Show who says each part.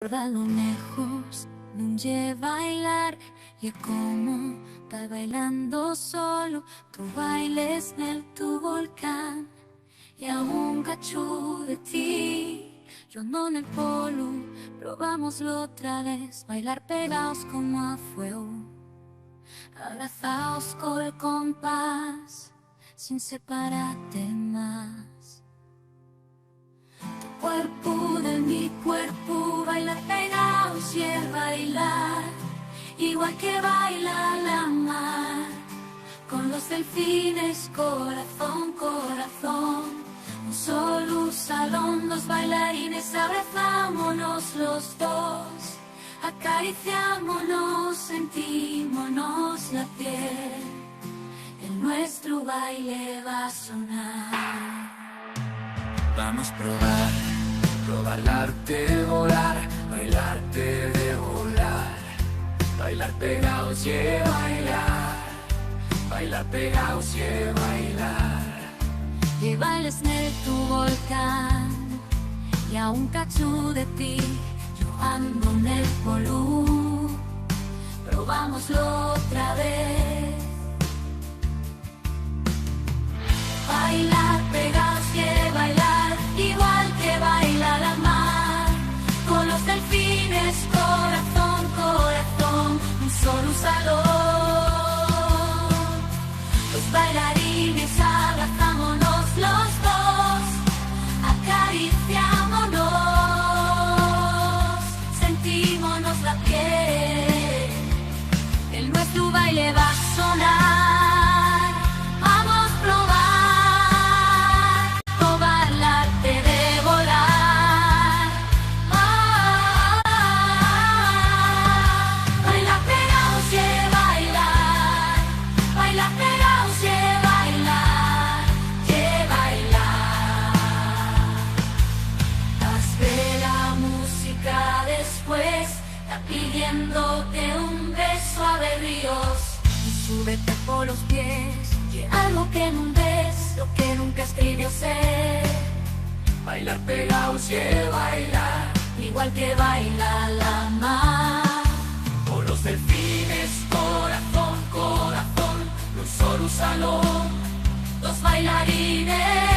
Speaker 1: Però a lo lejos non lle bailar, y como está bailando solo, tú bailes en tu volcán, y a un cacho de ti, yo no en el polo, probámoslo otra vez, bailar pegados como a fuego, abrazados con el compás, sin separarte más. Tu cuerpo de mi cuerpo, bailar pegados y el bailar, igual que baila la mar, con los delfines, corazón, corazón. Un solo salón, los bailarines, abrazámonos los dos, acariciámonos, sentímonos la piel, nuestro baile va a sonar.
Speaker 2: Vamos a probar el arte de volar, bailarte de volar, bailar pegados y bailar pegados y bailar.
Speaker 1: Y bailes en tu volcán, y a un cacho de ti, yo ando en el polú, probámoslo otra vez. Bailar pegados y bailar, igual que baila la mar, con los delfines, corazón, corazón, un solo salón. Los bailarines, abrazámonos los dos, acariciámonos, sentímonos la piel, el nuestro baile va a sonar. Pidiéndote un beso a ver ríos, y súbete por los pies, y algo que no ves, lo que nunca escribió ser.
Speaker 2: Bailar pegados y bailar,
Speaker 1: igual que baila la mar,
Speaker 2: con los delfines, corazón, corazón, un solo salón,
Speaker 1: dos bailarines.